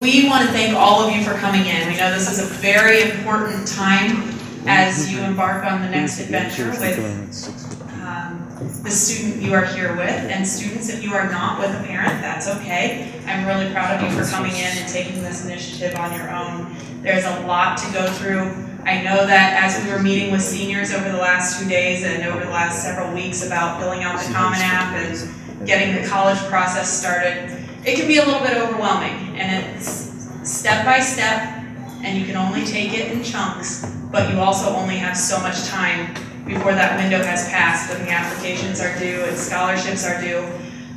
We want to thank all of you for coming in. We know this is a very important time as you embark on the next adventure with the student you are here with. And students, if you are not with a parent, that's okay. I'm really proud of you for coming in and taking this initiative on your own. There's a lot to go through. I know that as we were meeting with seniors over the last 2 days and over the last several weeks about filling out the Common App and getting the college process started, it can be a little bit overwhelming, and it's step by step, and you can only take it in chunks, but you also only have so much time before that window has passed and the applications are due and scholarships are due.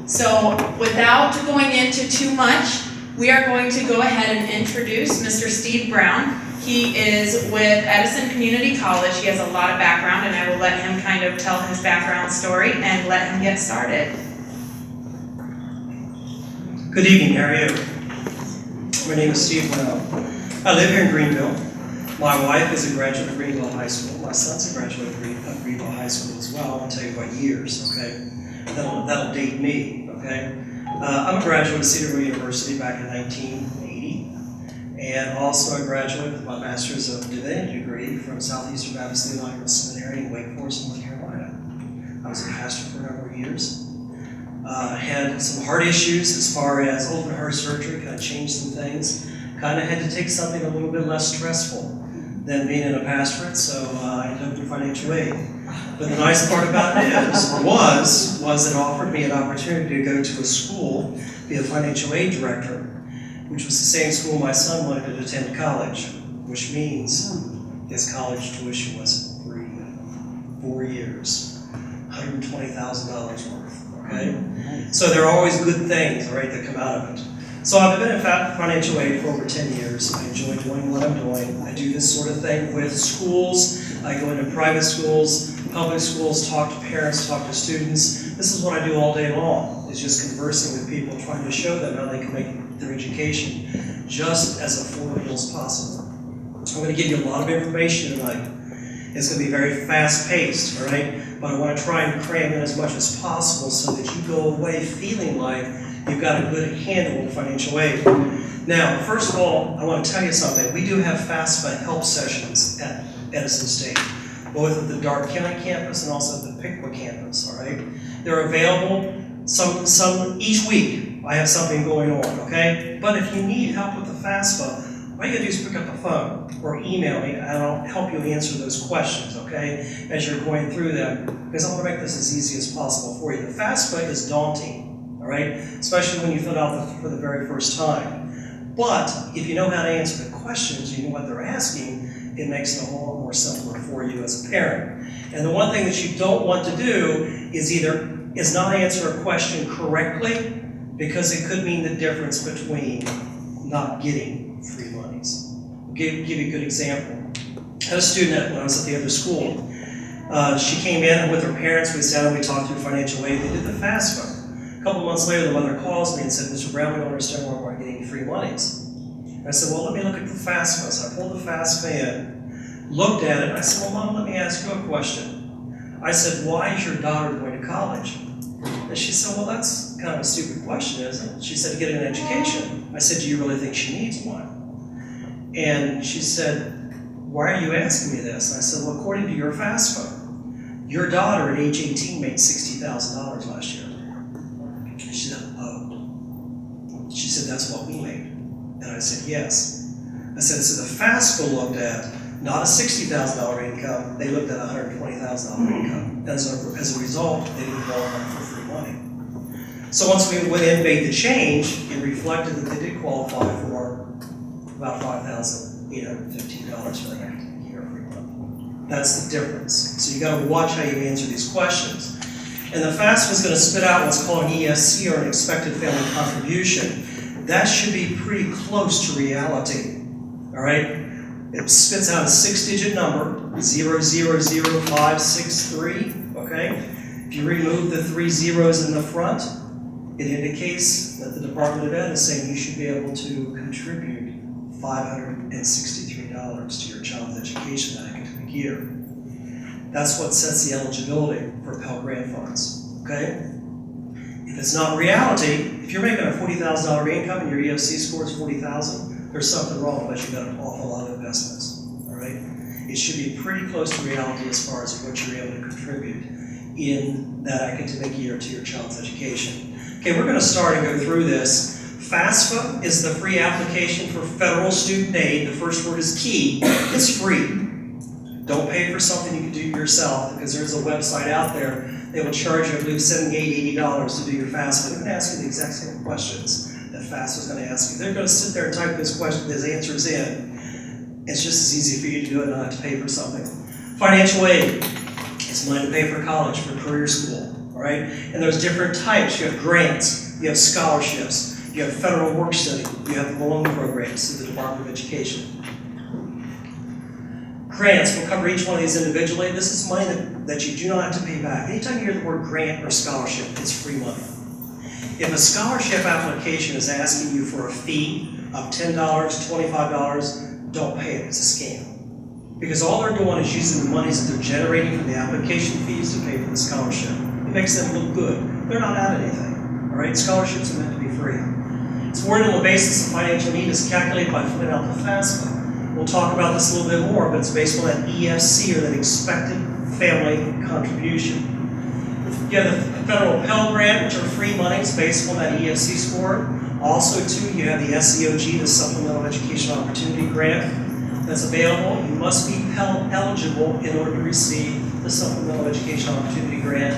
So without going into too much, we are going to go ahead and introduce Mr. Steve Brown. He is with Edison Community College. He has a lot of background, and I will let him kind of tell his background story and let him get started. Good evening, how are you? My name is Steve Brown. I live here in Greenville. My wife is a graduate of Greenville High School. My son's a graduate of Greenville High School as well. I'll tell you what years, okay? That'll date me, okay? I'm a graduate of Cedarville University back in 1980, and also a graduate with my Master's of Divinity degree from Southeastern Baptist Theological Seminary in Wake Forest, North Carolina. I was a pastor for a number of years. Had some heart issues as far as open heart surgery, kind of changed some things. Kind of had to take something a little bit less stressful than being in a pastorate, so I ended up through financial aid. But the nice part about it was it offered me an opportunity to go to a school, be a financial aid director, which was the same school my son wanted to attend college, which means his college tuition was free. 4 years, $120,000 worth. Okay? So there are always good things, all right, that come out of it. So I've been in financial aid for over 10 years. I enjoy doing what I'm doing. I do this sort of thing with schools. I go into private schools, public schools, talk to parents, talk to students. This is what I do all day long, is just conversing with people, trying to show them how they can make their education just as affordable as possible. I'm going to give you a lot of information tonight. It's going to be very fast-paced, all right? But I want to try and cram in as much as possible so that you go away feeling like you've got a good handle on financial aid. Now, first of all, I want to tell you something. We do have FAFSA help sessions at Edison State, both at the Darke County campus and also at the Piqua campus, all right? They're available some each week. I have something going on, okay? But if you need help with the FAFSA, all you gotta do is pick up the phone or email me, and I'll help you answer those questions, okay, as you're going through them, because I want to make this as easy as possible for you. The FAFSA is daunting, all right, especially when you fill it out for the very first time. But if you know how to answer the questions, you know what they're asking, it makes it a whole lot more simpler for you as a parent. And the one thing that you don't want to do is not answer a question correctly, because it could mean the difference between not getting free monies. I'll give you a good example. I had a student when I was at the other school. She came in with her parents. We sat and we talked through financial aid. They did the FAFSA. A couple months later, the mother calls me and said, "Mr. Brown, we don't understand why we're not getting any free monies." And I said, "Well, let me look at the FAFSA." So I pulled the FAFSA in, looked at it, and I said, "Well, Mom, let me ask you a question." I said, "Why is your daughter going to college?" And she said, "Well, that's kind of a stupid question, isn't it?" She said, "To get an education." I said, "Do you really think she needs one?" And she said, "Why are you asking me this?" And I said, "Well, according to your FAFSA, your daughter at age 18 made $60,000 last year." And she said, "Oh." She said, "That's what we made." And I said, "Yes." I said, "So the FAFSA looked at not a $60,000 income, they looked at a $120,000 income. As a result, they didn't qualify for free money." So once we went in and made the change, it reflected that they did qualify for about $5,815 for the academic year free money. That's the difference. So you got to watch how you answer these questions. And the FAFSA is going to spit out what's called an ESC, or an expected family contribution. That should be pretty close to reality. All right? It spits out a 6-digit number, 000563, okay? If you remove the 3 zeros in the front, it indicates that the Department of Ed is saying you should be able to contribute $563 to your child's education that academic year. That's what sets the eligibility for Pell Grant funds, okay? If it's not reality, if you're making a $40,000 income and your EFC score is 40,000, there's something wrong, but you've got an awful lot of investments, all right? It should be pretty close to reality as far as what you're able to contribute in that academic year to your child's education. Okay, we're going to start and go through this. FAFSA is the free application for federal student aid. The first word is key. It's free. Don't pay for something you can do yourself, because there's a website out there. They will charge you, I believe, $78, $80 to do your FAFSA. They're going to ask you the exact same questions that FAFSA is going to ask you. They're going to sit there and type those questions, those answers in. It's just as easy for you to do it and not have to pay for something. Financial aid. It's money to pay for college, for career school, all right? And there's different types. You have grants, you have scholarships, you have federal work study, you have loan programs through the Department of Education. Grants, we'll cover each one of these individually. This is money that you do not have to pay back. Anytime you hear the word grant or scholarship, it's free money. If a scholarship application is asking you for a fee of $10, $25, don't pay it. It's a scam. Because all they're doing is using the monies that they're generating from the application fees to pay for the scholarship. It makes them look good. They're not out of anything. All right? Scholarships are meant to be free. It's awarded on the basis of financial need is calculated by filling out the FAFSA. We'll talk about this a little bit more, but it's based on that EFC, or that expected family contribution. You have the federal Pell Grant, which are free monies based on that EFC score. Also, too, you have the SEOG, the Supplemental Education Opportunity Grant, that's available. You must be Pell eligible in order to receive the Supplemental Education Opportunity Grant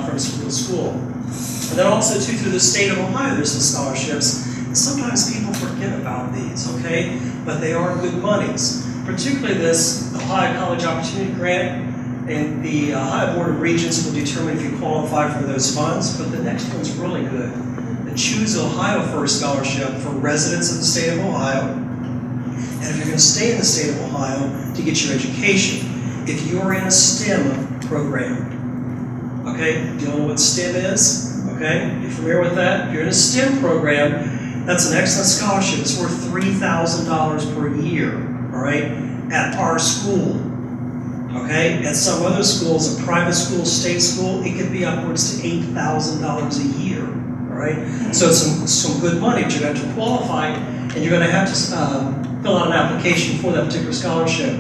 from school to school. And then also, too, through the state of Ohio, there's some scholarships. Sometimes people forget about these, okay? But they are good monies. Particularly this Ohio College Opportunity Grant, and the Ohio Board of Regents will determine if you qualify for those funds. But the next one's really good. The Choose Ohio First Scholarship for residents of the state of Ohio. And if you're going to stay in the state of Ohio to get your education, if you're in a STEM program, okay? Do you know what STEM is? Okay? You're familiar with that? If you're in a STEM program, that's an excellent scholarship. It's worth $3,000 per year, all right, at our school, okay? At some other schools, a private school, state school, it could be upwards to $8,000 a year, all right? So it's some good money, but you're going to have to qualify, and you're going to have to fill out an application for that particular scholarship.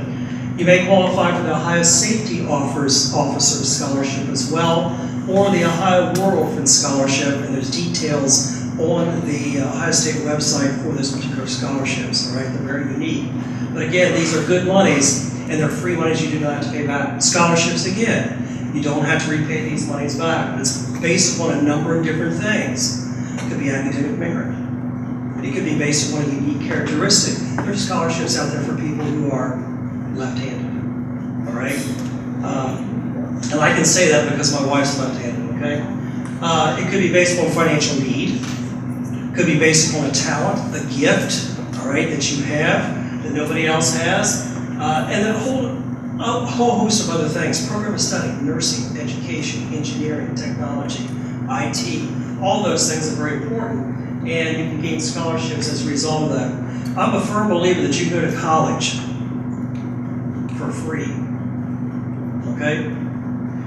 You may qualify for the Ohio Safety Officer Scholarship as well, or the Ohio War Orphan Scholarship, and there's details on the Ohio State website for those particular scholarships, all right? They're very unique. But again, these are good monies, and they're free monies you do not have to pay back. Scholarships, again, you don't have to repay these monies back. It's based upon a number of different things. It could be academic merit. It could be based upon a unique characteristic. There's scholarships out there for people who are left-handed, all right? And I can say that because my wife's left-handed, okay? It could be based upon financial need. Could be based upon a talent, a gift, all right, that you have, that nobody else has, and then a whole host of other things. Program of study, nursing, education, engineering, technology, IT, all those things are very important, and you can gain scholarships as a result of that. I'm a firm believer that you can go to college for free, okay?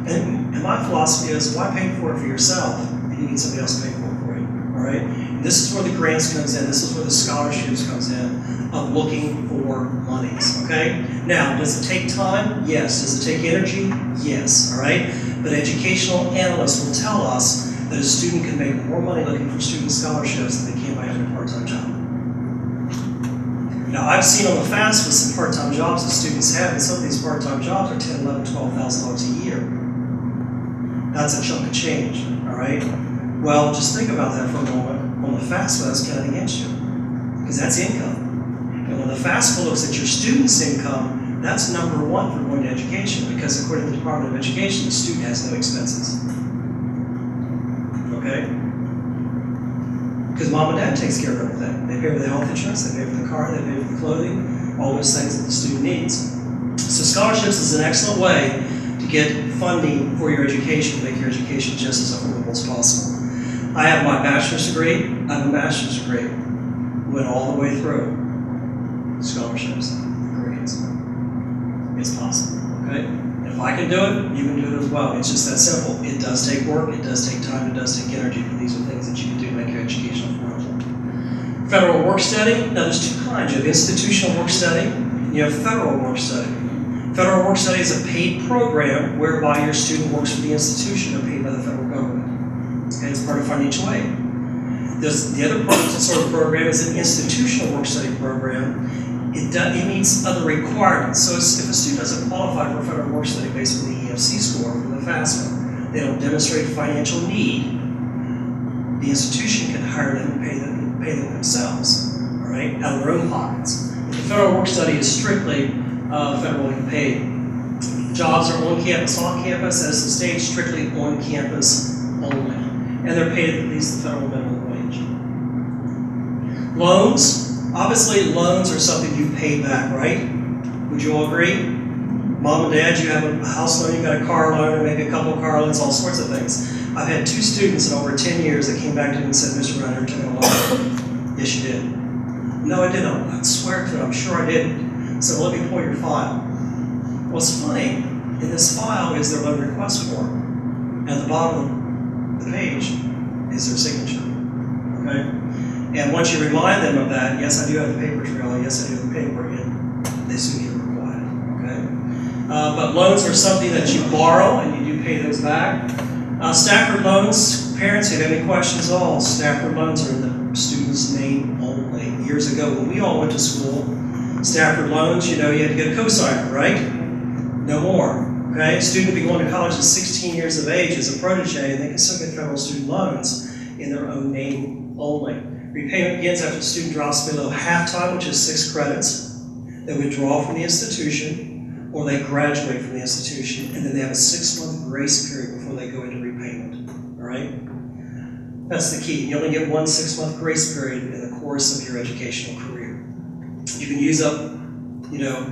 And my philosophy is, why pay for it for yourself if you need somebody else to pay for it for you, all right? And this is where the grants comes in. This is where the scholarships comes in, of looking for monies, okay? Now, does it take time? Yes. Does it take energy? Yes, all right? But educational analysts will tell us that a student can make more money looking for student scholarships than they can by having a part-time job. Now, I've seen on the FAFSA some part-time jobs that students have, and some of these part-time jobs are $10,000, $11,000, $12,000 a year. That's a chunk of change, all right? Well, just think about that for a moment. On the FAFSA, that's counting against you, because that's income. And when the FAFSA looks at your student's income, that's number one for going to education, because according to the Department of Education, the student has no expenses. Okay? Because mom and dad takes care of everything. They pay for the health insurance, they pay for the car, they pay for the clothing, all those things that the student needs. So scholarships is an excellent way to get funding for your education, to make your education just as affordable as possible. I have my bachelor's degree, I have a master's degree. Went all the way through. Scholarships, grades. It's possible, okay? If I can do it, you can do it as well. It's just that simple. It does take work, it does take time, it does take energy, but these are things that you can do to make your education affordable. Federal work study, now there's two kinds. You have institutional work study, you have federal work study. Federal work study is a paid program whereby your student works for the institution or paid by the federal government. Okay, it's part of financial aid. The other sort of program is an institutional work study program. It meets other requirements. So if a student doesn't qualify for federal work study based on the EFC score from the FAFSA, they don't demonstrate financial need, the institution can hire them and pay them themselves, all right, out of their own pockets. But the federal work study is strictly federally paid. Jobs are on campus, as the state, strictly on campus only. And they're paid at least the federal minimum wage. Loans. Obviously, loans are something you pay back, right? Would you all agree? Mom and Dad, you have a house loan, you got a car loan, maybe a couple of car loans, all sorts of things. I've had 2 students in over 10 years that came back to me and said, Mr. Brown, I never took a loan. Yes, you did. No, I didn't. I'd swear to it. I'm sure I didn't. So let me pull your file. What's funny, in this file is their loan request form. At the bottom of the page is their signature. Okay? And once you remind them of that, yes, I do have the paper trail, yes, I do have the paper, and they soon get required, okay? But loans are something that you borrow, and you do pay those back. Stafford loans, parents, if you have any questions at all, Stafford loans are in the student's name only. Years ago, when we all went to school, Stafford loans, you had to get a cosigner, right? No more, okay? A student would be going to college at 16 years of age as a protege, and they can still get federal student loans in their own name only. Repayment begins after the student drops below half-time, which is 6 credits. They withdraw from the institution, or they graduate from the institution, and then they have a 6-month grace period before they go into repayment. All right? That's the key. You only get one 6-month grace period in the course of your educational career. You can use up,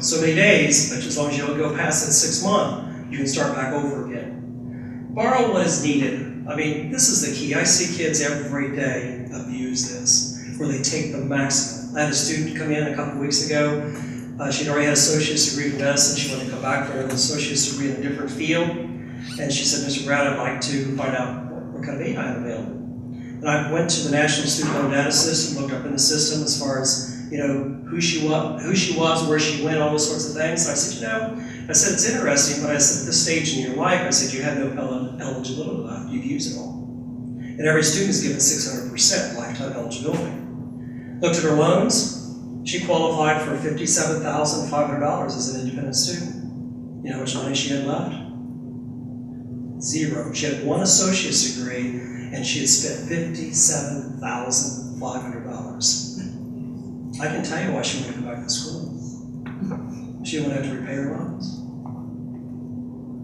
so many days, but as long as you don't go past that 6 month, you can start back over again. Borrow what is needed. I mean, this is the key. I see kids every day abuse this, where they take the maximum. I had a student come in a couple weeks ago. She'd already had an associate's degree in medicine. She wanted to come back for an associate's degree in a different field. And she said, Mr. Brown, I'd like to find out what kind of aid I have available. And I went to the National Student Loan Data System, looked up in the system as far as, who she was, where she went, all those sorts of things. And I said, it's interesting, but I said, at this stage in your life, I said, you have no eligibility left. You've used it all. And every student is given 600% lifetime eligibility. Looked at her loans. She qualified for $57,500 as an independent student. You know how much money she had left? 0. She had 1 associate's degree, and she had spent $57,500. I can tell you why she wanted to go back to school. She wouldn't have to repay her loans.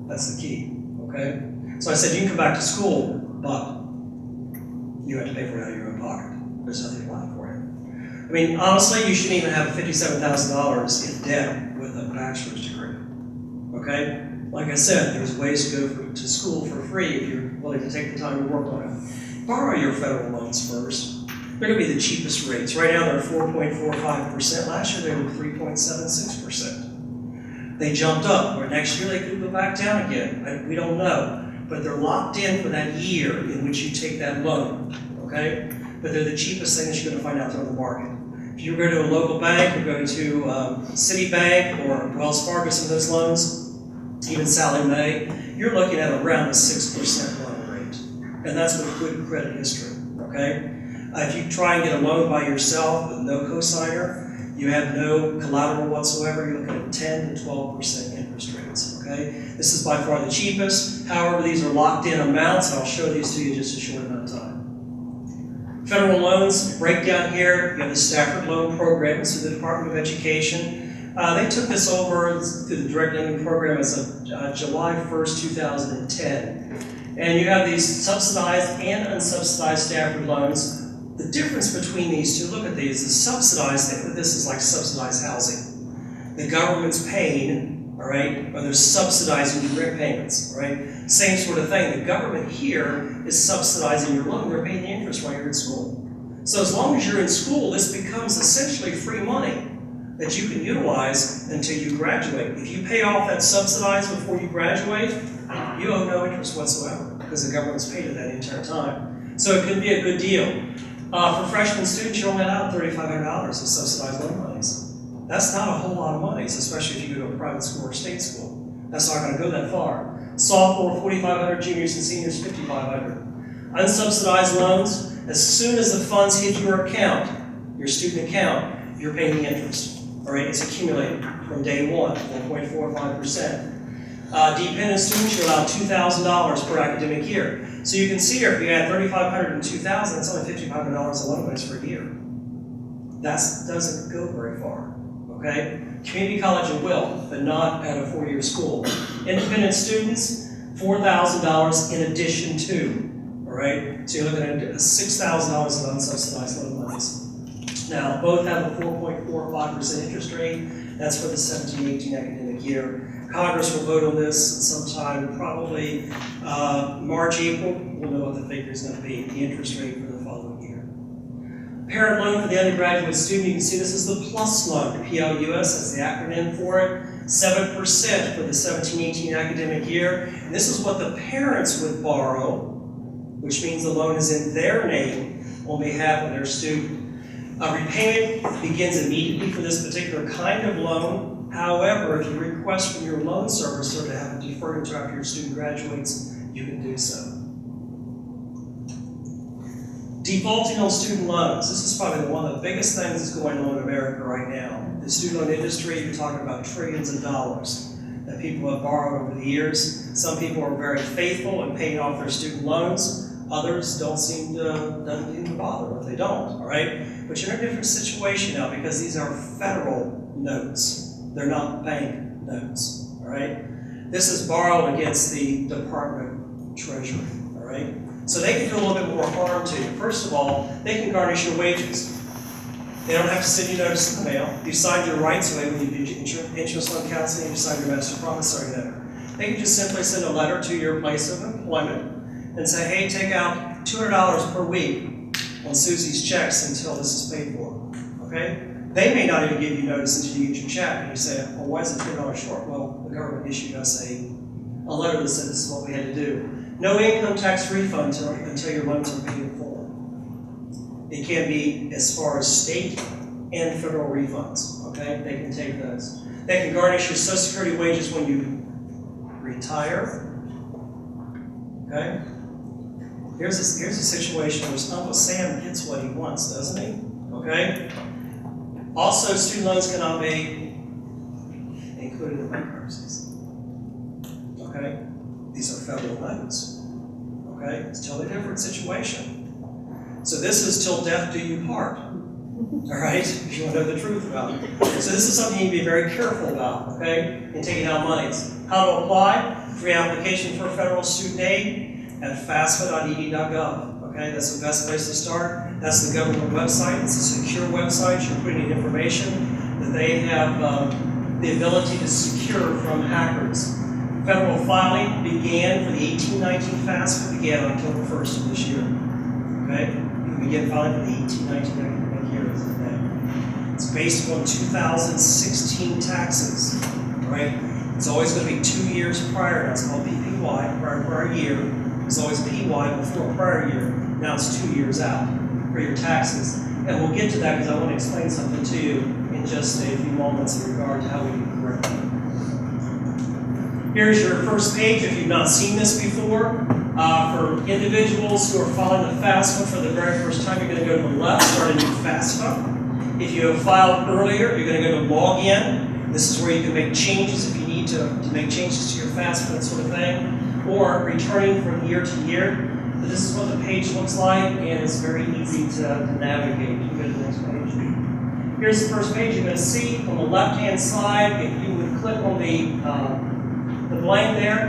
That's the key, okay? So I said, you can come back to school, but you have to pay for it out of your own pocket. There's nothing left for you. I mean, honestly, you shouldn't even have $57,000 in debt with a bachelor's degree, okay? Like I said, there's ways to go to school for free if you're willing to take the time to work on it. Borrow your federal loans first. They're going to be the cheapest rates. Right now, they're 4.45%. Last year, they were 3.76%. They jumped up, or next year they could go back down again. We don't know. But they're locked in for that year in which you take that loan, okay? But they're the cheapest thing that you're going to find out there on the market. If you go to a local bank, or go to Citibank or Wells Fargo, some of those loans, even Sallie Mae, you're looking at around a 6% loan rate. And that's with good credit history, okay? If you try and get a loan by yourself with no cosigner, you have no collateral whatsoever, you're looking at 10 to 12% interest rates, okay? This is by far the cheapest. However, these are locked in amounts, and I'll show these to you in just a short amount of time. Federal loans, breakdown here, you have the Stafford Loan Program. It's through the Department of Education. They took this over through the direct lending program as of July 1st, 2010. And you have these subsidized and unsubsidized Stafford loans. The difference between these two, look at these, the subsidized, think of this is like subsidized housing. The government's paying, all right, or they're subsidizing your rent payments, all right? Same sort of thing. The government here is subsidizing your loan. They're paying the interest while you're in school. So as long as you're in school, this becomes essentially free money. that you can utilize until you graduate. If you pay off that subsidized before you graduate, you owe no interest whatsoever because the government's paid it that entire time. So it could be a good deal. For freshman students, you're only allowed $3,500 of subsidized loan monies. That's not a whole lot of monies, especially if you go to a private school or state school. That's not going to go that far. Sophomore, $4,500, juniors and seniors, $5,500. Unsubsidized loans, as soon as the funds hit your account, your student account, you're paying the interest. All right, it's accumulated from day one, 4.45%. Dependent students, you're allowed $2,000 per academic year. So you can see here, if you add $3,500 and $2,000, that's only $5,500 of loan monies for a year. That doesn't go very far, okay? Community college it will, but not at a four-year school. Independent students, $4,000 in addition to, all right? So you're looking at $6,000 of unsubsidized loan monies. Now, both have a 4.45% interest rate. That's for the 17-18 academic year. Congress will vote on this sometime, probably March, April. We'll know what the figure is going to be, the interest rate for the following year. Parent loan for the undergraduate student, you can see this is the PLUS loan, PLUS, that's the acronym for it. 7% for the 17-18 academic year. And this is what the parents would borrow, which means the loan is in their name on behalf of their student. Repayment begins immediately for this particular kind of loan. However, if you request from your loan servicer to have it deferred until after your student graduates, you can do so. Defaulting on student loans. This is probably one of the biggest things that's going on in America right now. The student loan industry, you're talking about trillions of dollars that people have borrowed over the years. Some people are very faithful in paying off their student loans. Others don't seem to, doesn't even bother if they don't, all right? But you're in a different situation now because these are federal notes. They're not bank notes, all right? This is borrowed against the Department of Treasury, all right? So they can do a little bit more harm to you. First of all, they can garnish your wages. They don't have to send you notice in the mail. You signed your rights away when you did your insurance loan counseling, you signed your master promissory note. They can just simply send a letter to your place of employment and say, hey, take out $200 per week on Susie's checks until this is paid for, okay? They may not even give you notice until you get your check, and you say, well, why is it $2 short? Well, the government issued us a letter that said this is what we had to do. No income tax refund until your loans are paid in full. It can be as far as state and federal refunds, okay? They can take those. They can garnish your Social Security wages when you retire, okay? Here's a situation where Uncle Sam gets what he wants, doesn't he? Okay? Also, student loans cannot be included in bankruptcies. Okay? These are federal loans. Okay? It's a totally different situation. So this is till death do you part. All right? If you want to know the truth about it. So this is something you need to be very careful about, okay? In taking out monies. How to apply? Free application for federal student aid at fasfa.ed.gov. Okay, that's the best place to start. That's the government website. It's a secure website. You're putting in information that they have the ability to secure from hackers. Federal filing began for the 18-19 FAFSA began October 1st of this year. Okay, you can begin filing for the 18-19 academic year as of now. It's based on 2016 taxes. Right? It's always going to be 2 years prior. That's called PPY, prior year. It's always PY before prior year. Now it's 2 years out for your taxes. And we'll get to that because I want to explain something to you in just a few moments in regard to how we can correct it. Here's your first page if you've not seen this before. For individuals who are filing the FAFSA for the very first time, you're going to go to the left, start a new FAFSA. If you have filed earlier, you're going to go to Login. This is where you can make changes if you need to make changes to your FAFSA, that sort of thing. Or returning from year to year. But this is what the page looks like, and it's very easy to navigate. You go to the next page. Here's the first page. You're going to see on the left-hand side, if you would click on the blank there.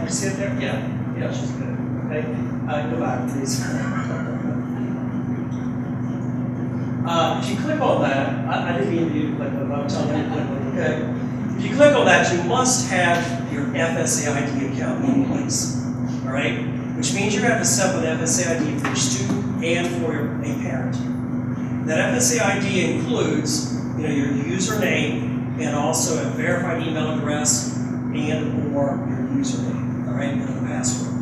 You see it there? Yeah, she's good. Okay, go back, please. If you click on that, I didn't mean you to click on it. I'm telling you to click on it. Okay. If you click on that, you must have your FSA-ID account in place, all right? Which means you're going to have to set up an FSA-ID for your student and for a parent. That FSA-ID includes your username and also a verified email address and or your username, all right, and a password.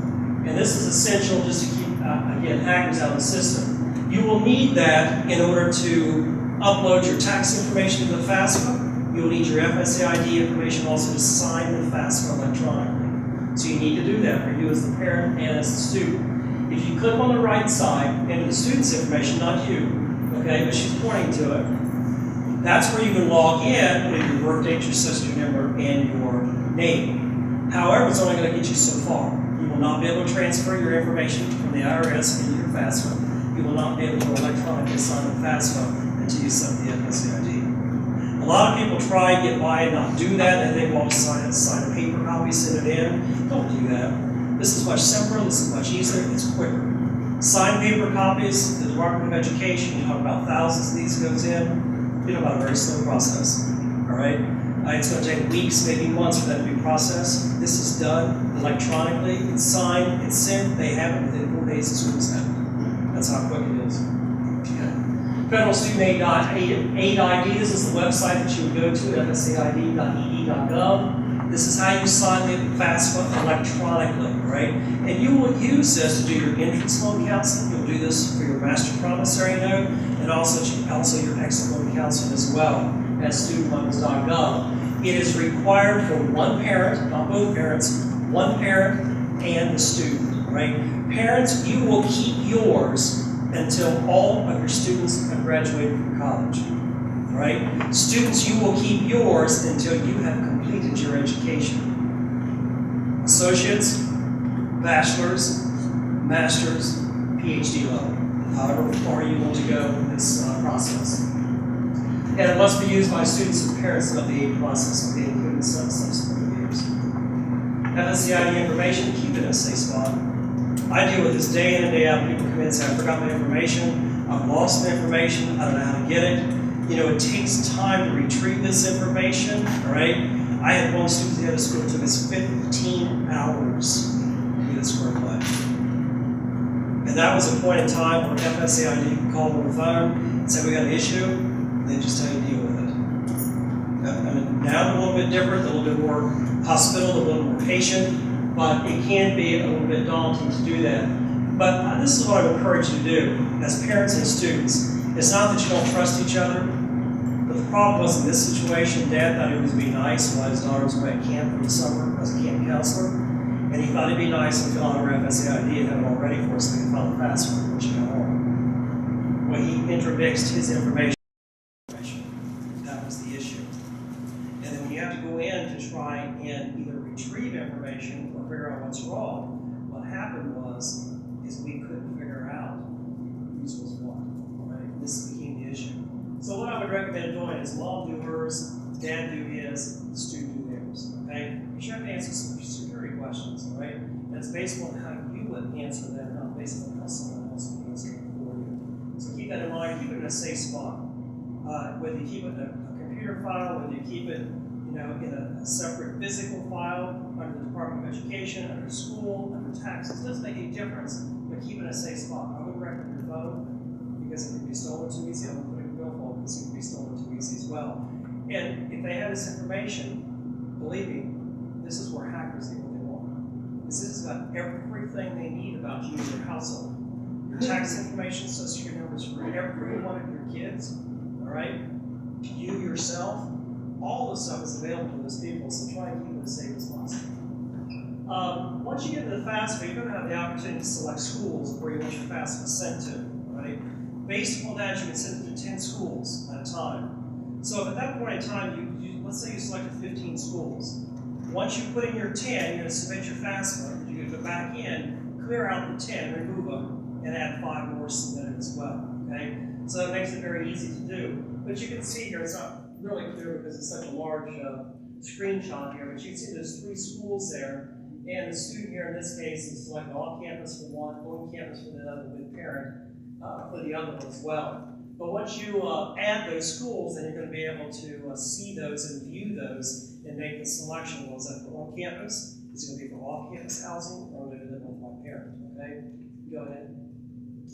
And this is essential just to keep, again, hackers out of the system. You will need that in order to upload your tax information to the FAFSA. You'll need your FSA ID information also to sign the FAFSA electronically. So you need to do that for you as the parent and as the student. If you click on the right side, enter the student's information, not you, okay, but she's pointing to it. That's where you can log in with your birth date, your social number, and your name. However, it's only going to get you so far. You will not be able to transfer your information from the IRS into your FAFSA. You will not be able to electronically sign the FAFSA until you set the FSA ID. A lot of people try and get by and not do that, and they want to sign a paper copy, send it in. Don't do that. This is much simpler, this is much easier, it's quicker. Signed paper copies, the Department of Education, you talk about thousands of these goes in, you know about a very slow process, all right? It's going to take weeks, maybe months for that to be processed. This is done electronically, it's signed, it's sent, they have it within 4 days of school's out. That's how quick it is. Okay. Federal Student Aid ID, this is the website that you would go to, fsaid.ed.gov. This is how you sign the FAFSA electronically, right? And you will use this to do your entrance loan counseling. You'll do this for your master promissory note, and also your exit loan counseling as well at studentloans.gov. It is required for one parent, not both parents, one parent and the student, right? Parents, you will keep yours until all of your students have graduated from college. Right? Students, you will keep yours until you have completed your education. Associates, bachelor's, master's, PhD level, however far you want to go in this process. And it must be used by students and parents of the aid process, okay, including subsequent years. FSCID information, keep it in a safe spot. I deal with this day in and day out. People come in and say, I forgot my information, I've lost my information, I don't know how to get it. You know, it takes time to retrieve this information, all right? I had one student at the other school, it took us 15 hours to get this square play. And that was a point in time where FSAID, you can call on the phone and say, we got an issue, and they just tell you to deal with it. I mean, now they're a little bit different, a little bit more hospitable, a little more patient, but it can be a little bit daunting to do that. But this is what I would encourage you to do as parents and students. It's not that you don't trust each other, but the problem was in this situation, Dad thought he was being nice while his daughter was away at camp for the summer as a camp counselor, and he thought it'd be nice and fill out her FSAID and have it all ready for us so we can file the FAFSA, which he got home. Well, he intermixed his information. That was the issue. And then when you have to go in to try and either retrieve information or figure out what's wrong, what happened is we couldn't figure out whose was what. This became the issue. So what I would recommend doing is mom do hers, dad do his, the student do theirs, okay? You should have to answer some security questions, all right? That's based on how you would answer them, not based on how someone else would answer them for you. So keep that in mind, keep it in a safe spot. Whether you keep it in a computer file, whether you keep it in a separate physical file under the Department of Education, under school, under taxes, it doesn't make any difference, but keep it in a safe spot. I would recommend your phone, because it can be stolen too easy. I'm putting a billfold because it can be stolen too easy as well. And if they have this information, believe me, this is where hackers get what they want. This has got everything they need about you and your household. Your tax information, social security numbers for every one of your kids, all right? You yourself, all this stuff is available to those people, so try and keep it as safe as possible. Once you get into the FAFSA, you're going to have the opportunity to select schools where you want your FAFSA sent to, right? Based on that, you can send it to 10 schools at a time. So if at that point in time, let's say you selected 15 schools. Once you put in your 10, you're going to submit your FAFSA. You're going to go back in, clear out the 10, remove them, and add 5 more submitted as well, okay? So that makes it very easy to do. But you can see here, it's not really clear because it's such a large screenshot here, but you can see there's 3 schools there. And the student here in this case is selected on campus for one, on campus for the other, with parent for the other one as well. But once you add those schools, then you're going to be able to see those and view those and make the selection. Was that for on campus? Is it going to be for off-campus housing, or going to live with my parent? Okay, go ahead.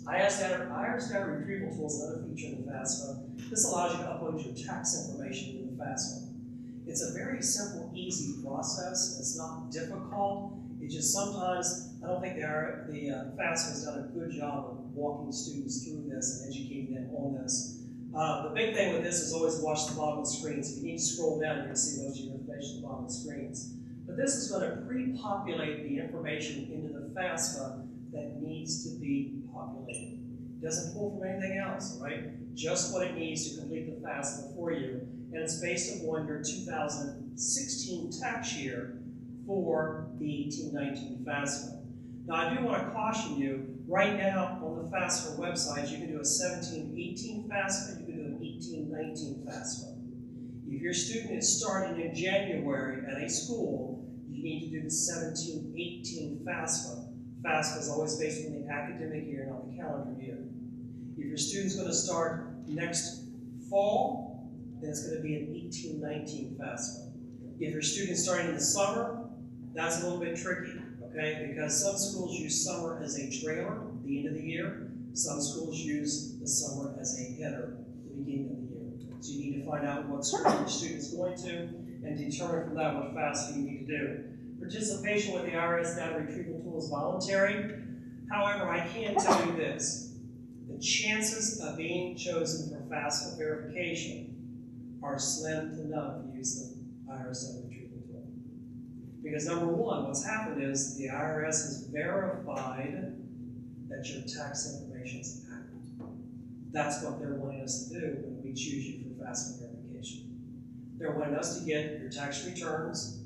IRS data retrieval tool is another feature in the FAFSA. This allows you to upload your tax information to the FAFSA. It's a very simple, easy process. It's not difficult. It's just sometimes, I don't think the FAFSA has done a good job of walking students through this and educating them on this. The big thing with this is always watch the bottom of the screens. If you need to scroll down, you can see most of your information at the bottom of the screens. But this is going to pre-populate the information into the FAFSA that needs to be populated. It doesn't pull from anything else, right? Just what it needs to complete the FAFSA for you. And it's based upon your 2016 tax year for the 1819 FAFSA. Now, I do want to caution you, right now on the FAFSA website, you can do a 1718 FAFSA, you can do an 1819 FAFSA. If your student is starting in January at a school, you need to do the 1718 FAFSA. FAFSA is always based on the academic year, not the calendar year. If your student's going to start next fall, then it's going to be an 1819 FAFSA. If your student's starting in the summer, that's a little bit tricky, okay? Because some schools use summer as a trailer at the end of the year. Some schools use the summer as a header at the beginning of the year. So you need to find out what school your student is going to and determine from that what FAFSA you need to do. Participation with the IRS data retrieval tool is voluntary. However, I can tell you this. The chances of being chosen for FAFSA verification are slim to none if you use the IRS data retrieval tool. Because number one, what's happened is the IRS has verified that your tax information is accurate. That's what they're wanting us to do when we choose you for FAFSA verification. They're wanting us to get your tax returns,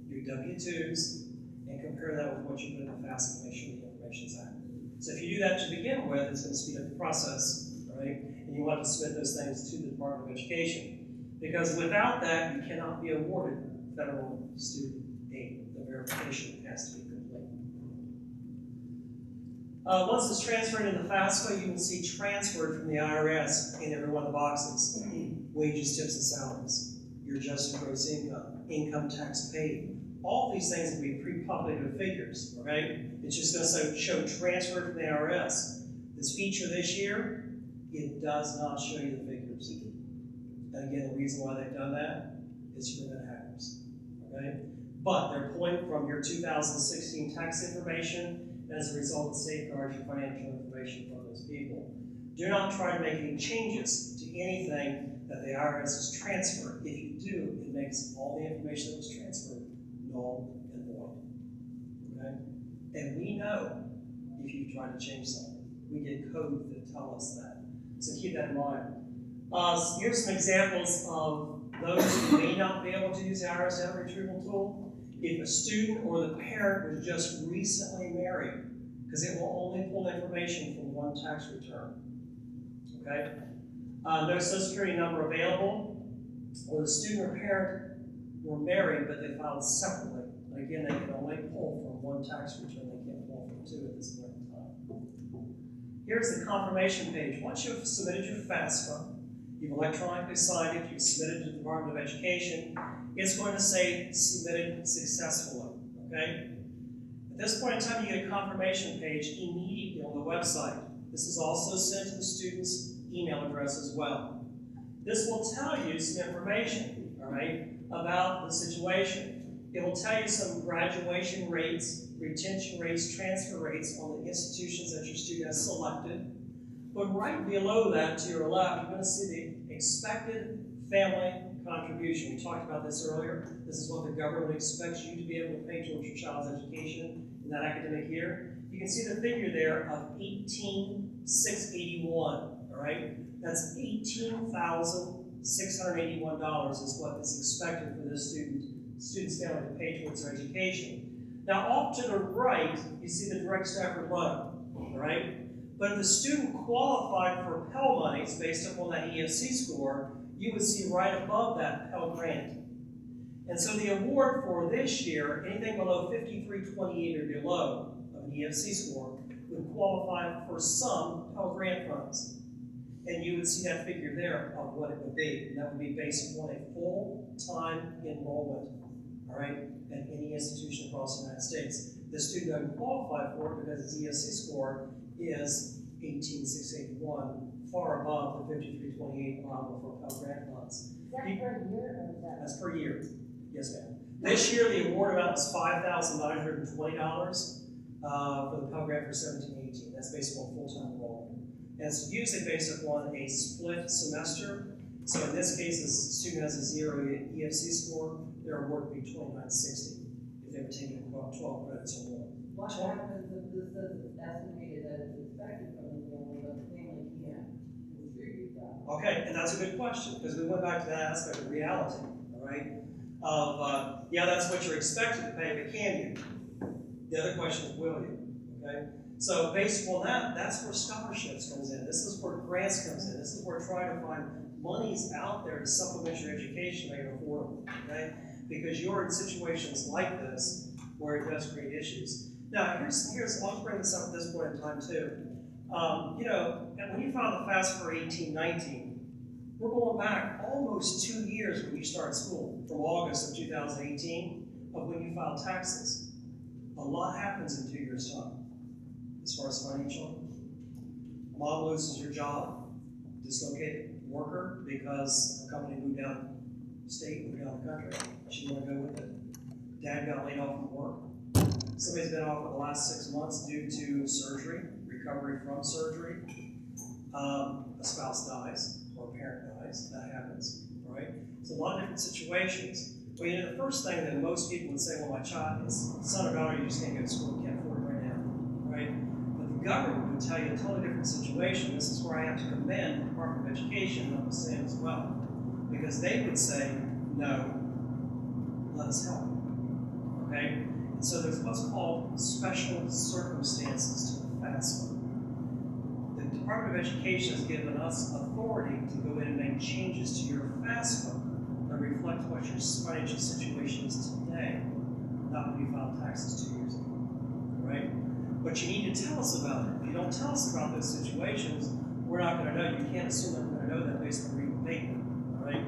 your W-2s, and compare that with what you put in the FAFSA to make sure the information is accurate. So if you do that to begin with, it's going to speed up the process, right? And you want to submit those things to the Department of Education. Because without that, you cannot be awarded federal student aid. The verification has to be complete. Once it's transferred into FAFSA, you will see transferred from the IRS in every one of the boxes. Wages, tips, and salaries. Your adjusted gross income, income tax paid. All these things will be pre-populated with figures, okay? It's just going to show transfer from the IRS. This feature this year, it does not show you the figures. And again, the reason why they've done that is to prevent hackers, okay? But they're pulling from your 2016 tax information, and as a result, it safeguards your financial information from those people. Do not try to make any changes to anything that the IRS has transferred. If you do, it makes all the information that was transferred null and void, okay? And we know if you try to change something. We get codes that tell us that. So keep that in mind. Here's some examples of those who may not be able to use the IRS data retrieval tool. If a student or the parent was just recently married, because it will only pull information from one tax return, okay? No Social Security number available, or the student or parent were married, but they filed separately. And again, they can only pull from one tax return. They can't pull from two at this point in time. Here's the confirmation page. Once you've submitted your FAFSA, you've electronically signed it, you've submitted to the Department of Education, it's going to say submitted successfully, okay? At this point in time, you get a confirmation page immediately on the website. This is also sent to the student's email address as well. This will tell you some information, all right, about the situation. It will tell you some graduation rates, retention rates, transfer rates on the institutions that your student has selected. But right below that, to your left, you're going to see the expected family contribution. We talked about this earlier. This is what the government expects you to be able to pay towards your child's education in that academic year. You can see the figure there of $18,681, all right? That's $18,681 is what is expected for this student's family to pay towards their education. Now, off to the right, you see the direct Stafford loan, all right? But if the student qualified for Pell monies based upon that EFC score, you would see right above that Pell grant. And so the award for this year, anything below 5328 or below of an EFC score, would qualify for some Pell grant funds. And you would see that figure there of what it would be. And that would be based upon a full-time enrollment, all right, at any institution across the United States. The student doesn't qualify for it because his ESC score is 18,681 far above the 5328 allowable for Pell Grant funds. Is that per year or is that? That's per year. Yes, ma'am. This year, the award amount was $5,920 for the Pell Grant for 17-18. That's based on full-time enrollment. And it's usually based upon a split semester. So in this case, the student has a 0 EFC score, their award would be $2,960 if they were taking 12 credits or more. What happens if this says it's estimated that it's expected from the family, but the family can't contribute that? Okay, and that's a good question, because we went back to that aspect of reality, all right? Yeah, that's what you're expected to pay, but can you? The other question is, will you? Okay? So based on that, that's where scholarships comes in. This is where grants comes in. This is where trying to find monies out there to supplement your education that you're affordable, okay? Because you're in situations like this where it does create issues. Now, here's I'll bring this up at this point in time too. You know, when you file the FAFSA for 18-19, we're going back almost 2 years when you start school, from August of 2018 of when you file taxes. A lot happens in 2 years' time. As far as financial, mom loses her job, dislocated worker because a company moved down state, moved down the country. She didn't want to go with it. Dad got laid off from work. Somebody's been off for the last 6 months due to surgery, recovery from surgery. A spouse dies or a parent dies. That happens, right? It's a lot of different situations. Well, you know, the first thing that most people would say, well, my child is son or daughter, you just can't go to school, can't afford it right now, right? The government would tell you a totally different situation. This is where I have to commend the Department of Education and understand as well. Because they would say, no, let us help. Okay? And so there's what's called special circumstances to the FAFSA. The Department of Education has given us authority to go in and make changes to your FAFSA that reflect what your financial situation is today, not when you filed taxes 2 years ago. Right? But you need to tell us about it. If you don't tell us about those situations, we're not going to know. You can't assume that we're going to know that based on reading the paper, all right?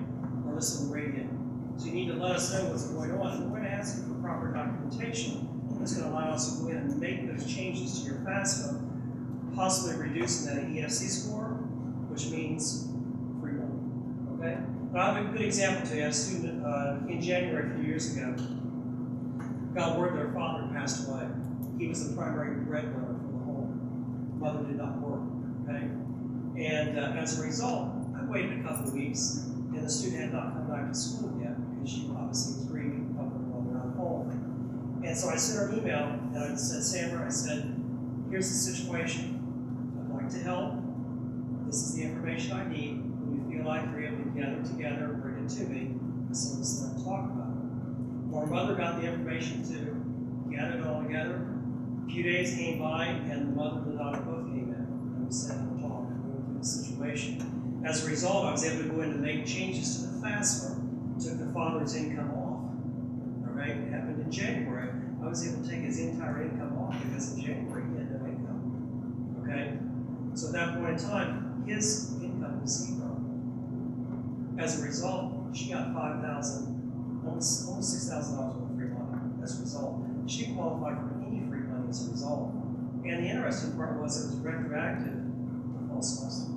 Or listen to the radio. So you need to let us know what's going on. And we're going to ask you for proper documentation that's going to allow us to go in and make those changes to your FAFSA, possibly reducing that EFC score, which means free money, okay? But I'll have a good example to you. I had a student in January a few years ago got word that her father passed away. He was the primary breadwinner for the home. Mother did not work, okay? And as a result, I waited a couple of weeks, and the student had not come back to school yet because she obviously was grieving helping her mother out home. And so I sent her an email, and I said, Sandra, I said, here's the situation. I'd like to help. This is the information I need. When you feel like you're able to gather it together, bring it to me, so we'll sit and talk about it. Well, her mother got the information too, gathered it all together. A few days came by, and the mother and the daughter both came in, and we sat and talked and went through the situation. As a result, I was able to go in and make changes to the FAFSA, took the father's income off. All right, it happened in January. I was able to take his entire income off because in January he had no income. Okay, so at that point in time, his income was zero. As a result, she got almost $6,000 worth of free money as a result. She qualified for any free money as a result. And the interesting part was it was retroactive the fall semester.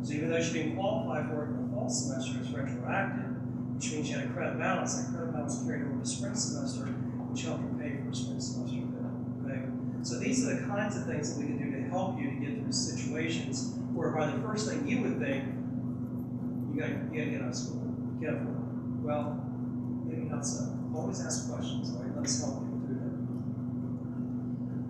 So even though she didn't qualify for it in the fall semester, it's retroactive, which means she had a credit balance. That credit balance carried over to spring semester, which helped her pay for a spring semester bill. Okay? So these are the kinds of things that we can do to help you to get through situations whereby the first thing you would think, you gotta get out of school. Get out of work. Well, maybe not so. Always ask questions, all right? Let us help you through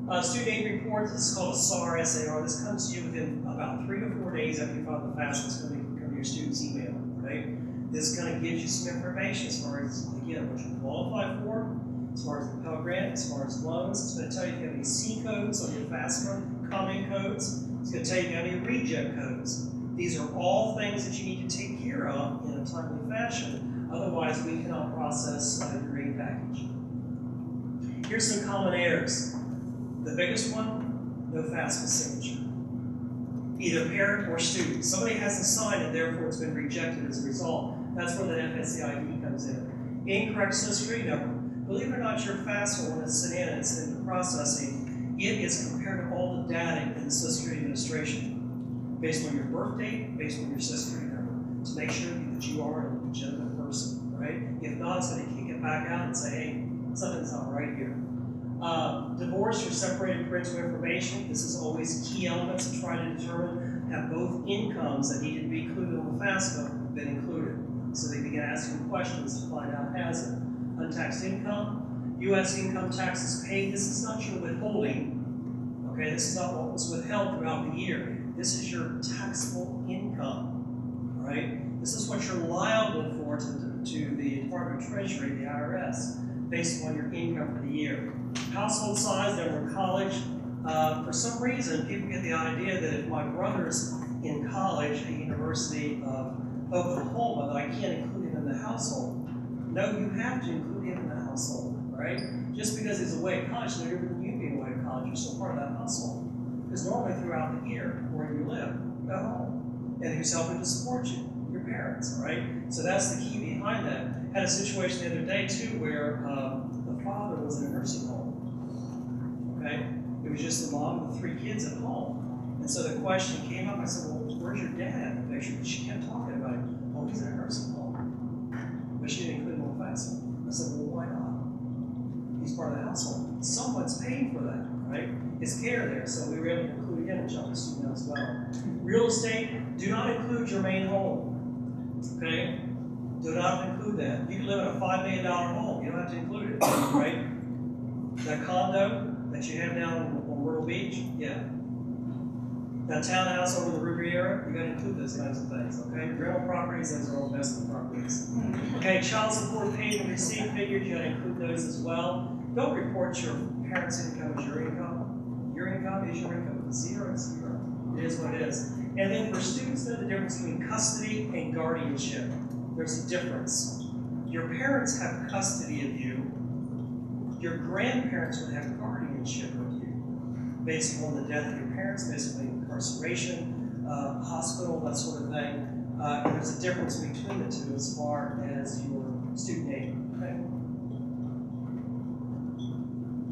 that. Student aid report, this is called a SAR, SAR. This comes to you within about 3 to 4 days after you file the FAFSA. It's going to come to your student's email, right? This kind of gives you some information as far as, again, what you qualify for, as far as the Pell Grant, as far as loans. It's going to tell you if you have any C codes on your FAFSA, comment codes. It's going to tell you if you have any reject codes. These are all things that you need to take care of in a timely fashion. Otherwise, we cannot process your aid package. Here's some common errors. The biggest one, no FAFSA signature. Either parent or student. Somebody hasn't signed it, therefore it's been rejected as a result. That's where the FSA ID comes in. Incorrect Social Security number. Believe it or not, your FAFSA, when it's sent in and it's into processing, it is compared to all the data in the Social Security Administration. based on your birth date, based on your social security number, to make sure that you are a legitimate person, right? If not, it's going to kick it back out and say, hey, something's not right here. Divorce or separated parental information. This is always key elements to try to determine have both incomes that needed to be included on the FAFSA been included. So they begin asking questions to find out has it. Untaxed income, U.S. income taxes paid. This is not your withholding. Okay, this is not what was withheld throughout the year. This is your taxable income. All right, this is what you're liable for to the Department of Treasury, the IRS, based on your income for the year. Household size, they were in college. For some reason, people get the idea that if my brother's in college at the University of Oklahoma, that I can't include him in the household. No, you have to include him in the household, right? Just because he's away at college, no different than you being away at college, you're still part of that household. Because normally throughout the year, where you live, at home, and who's helping to support you? Your parents, right? So that's the key behind that. Had a situation the other day too where the father was in a nursing home. Okay, it was just the mom with 3 kids at home, and so the question came up. I said, "Well, where's your dad?" She kept talking about it. Oh, he's in a nursing home, but she didn't include him on the FAFSA. I said, "Well, why not? He's part of the household. Someone's paying for that, right? His care there." So we were able to include him, which I'll student as well. Real estate, do not include your main home. Okay? Do not include that. You can live in a $5 million home. You don't have to include it, right? That condo that you have down on Myrtle Beach, yeah. That townhouse over the Riviera, you got to include those kinds of things, okay? Rental properties, those are all investment properties. Okay, child support paid and received figures, you got to include those as well. Don't report your parents' income as your income. Your income is your income. Zero is zero. It is what it is. And then for students, know the difference between custody and guardianship. There's a difference. Your parents have custody of you. Your grandparents would have guardianship of you based on the death of your parents, based on incarceration, hospital, that sort of thing. And there's a difference between the two as far as your student aid. Okay?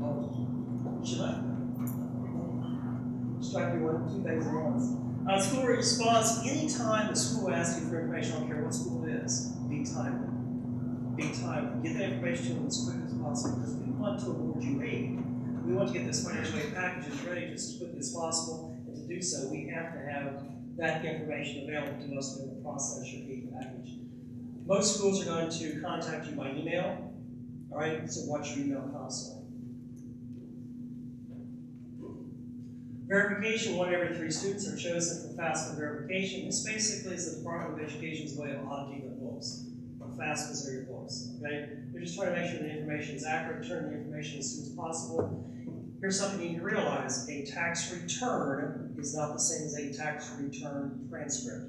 Oh, she left. She's trying to do 2 things at once. School response, anytime the school asks you for information, I don't care what school it is, be timely. Be timely. Get that information to them as quick as possible because we want to award you aid. We want to get this financial aid package ready just as quickly as possible, and to do so, we have to have that information available to us in the process your aid package. Most schools are going to contact you by email, all right? So watch your email constantly. Verification, 1 every 3 students are chosen for FAFSA verification. This basically is the Department of Education's way of auditing the books. FAFSAs are your books, okay? They're just trying to make sure the information is accurate, turn the information as soon as possible. Here's something you need to realize. A tax return is not the same as a tax return transcript,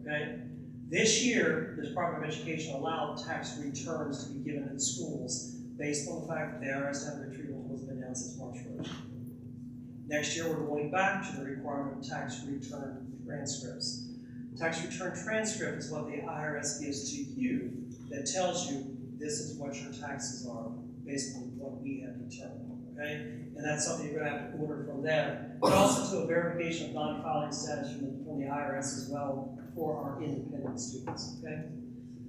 okay? This year, the Department of Education allowed tax returns to be given in schools based on the fact that the IRS had retrieval tools been down since March 1st. Next year, we're going back to the requirement of tax return transcripts. Tax return transcript is what the IRS gives to you that tells you this is what your taxes are based on what we have determined, okay? And that's something you're going to have to order from them. But also to a verification of non-filing status from the IRS as well for our independent students, okay?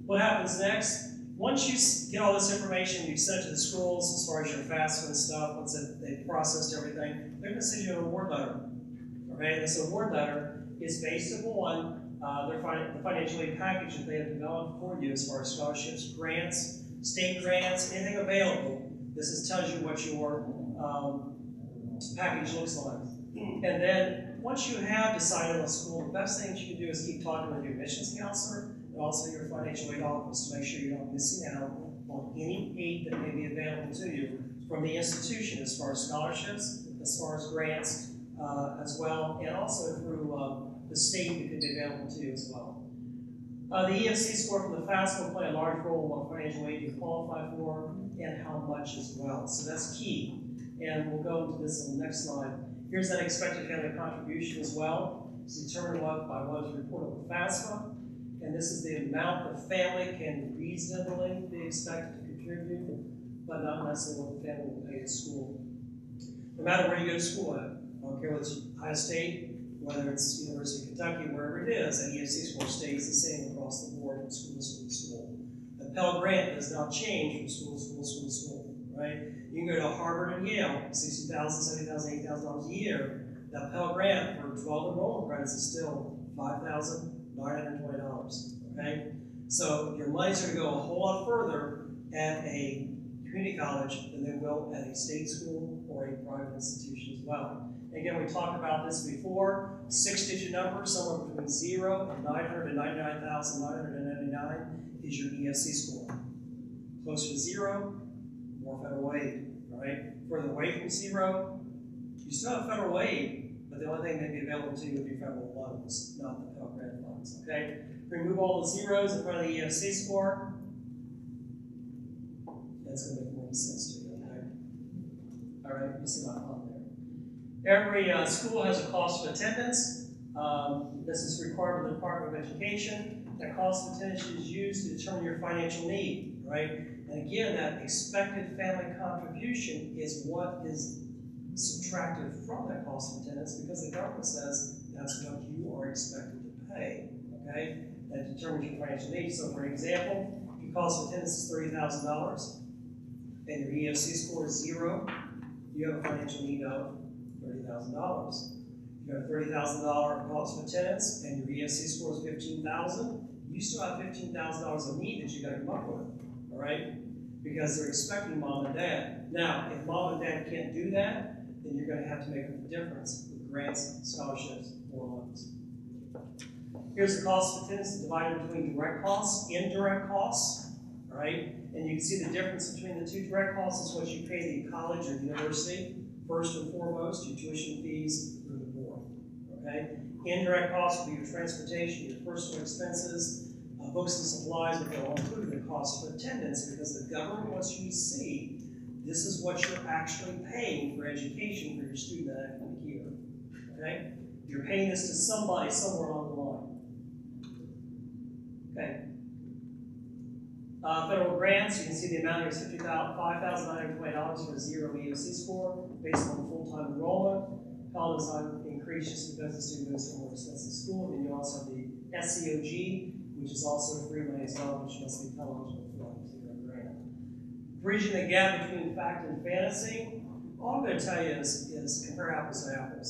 What happens next? Once you get all this information, you send it to the schools as far as your FAFSA and stuff, once they've processed everything, they're going to send you an award letter. Okay, this award letter is based upon the financial aid package that they have developed for you as far as scholarships, grants, state grants, anything available. This tells you what your package looks like. And then once you have decided on a school, the best thing you can do is keep talking with your admissions counselor and also your financial aid office to make sure you're not missing out on any aid that may be available to you from the institution as far as scholarships, as far as grants as well, and also through the state that could be available to you as well. The EFC score from the FAFSA will play a large role in what financial aid you qualify for and how much as well. So that's key. And we'll go into this on the next slide. Here's that expected family contribution as well. It's determined by what is reported with FAFSA. And this is the amount the family can reasonably be expected to contribute, but not necessarily what the family will pay to school. No matter where you go to school at, I don't care whether it's Ohio State, whether it's University of Kentucky, wherever it is, that EFC score stays the same across the board from school to school to school. The Pell Grant does not change from school to school to school to school, right? You can go to Harvard and Yale, $60,000, $70,000, $80,000 a year. That Pell Grant for 12 enrollment credits is still $5,920, okay? So your money's going to go a whole lot further at a community college than they will at a state school or a private institution as well. Again, we talked about this before. 6-digit number, somewhere between 0 and 999,999 is your EFC score. Closer to 0, more federal aid, all right? Further away from 0, you still have federal aid, but the only thing that may be available to you would be federal loans, not the Pell Grant funds, okay? Remove all the zeros in front of the EFC score. That's going to make more sense to you, okay? All right, you see my thought there. Every school has a cost of attendance. This is required by the Department of Education. That cost of attendance is used to determine your financial need, right? And again, that expected family contribution is what is subtracted from that cost of attendance because the government says that's what you are expected to pay, okay? That determines your financial need. So for example, if your cost of attendance is $30,000 and your EFC score is 0, you have a financial need of $30,000. If you have a $30,000 cost of attendance and your EFC score is $15,000, you still have $15,000 of need that you got to come up with, all right? Because they're expecting mom and dad. Now, if mom and dad can't do that, then you're going to have to make up the difference with grants, scholarships, or loans. Here's the cost of attendance divided between direct costs, indirect costs, all right? And you can see the difference between the two. Direct costs is what you pay the college or the university. First and foremost, your tuition fees through the board, okay? Indirect costs will be your transportation, your personal expenses, books and supplies, but they'll include the cost of attendance because the government wants you to see this is what you're actually paying for education for your student academic year, okay? You're paying this to somebody somewhere along the line, okay? Federal grants, you can see the amount here is $5,920 for a 0 EFC score based on full-time enrollment. Pell does not increase just because the student goes to a more expensive school. And then you also have the SCOG, which is also free money as well, which must be Pell eligible for a 0 grant. Bridging the gap between fact and fantasy, all I'm going to tell you is compare apples to apples.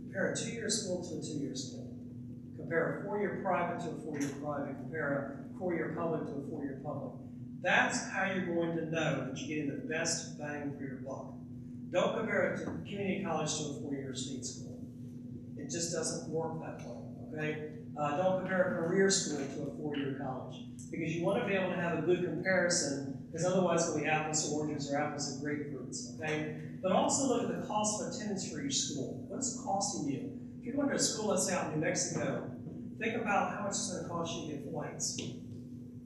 Compare a 2-year school to a 2-year school. Compare a 4-year private to a 4-year private. Compare a 4-year public to a 4-year public. That's how you're going to know that you're getting the best bang for your buck. Don't compare it to community college to a 4-year state school. It just doesn't work that way, okay? Don't compare a career school to a 4-year college because you want to be able to have a good comparison because otherwise it'll be apples to oranges or apples to grapefruits, okay? But also look at the cost of attendance for each school. What's it costing you? If you're going to a school, let's say out in New Mexico, think about how much it's going to cost you to get flights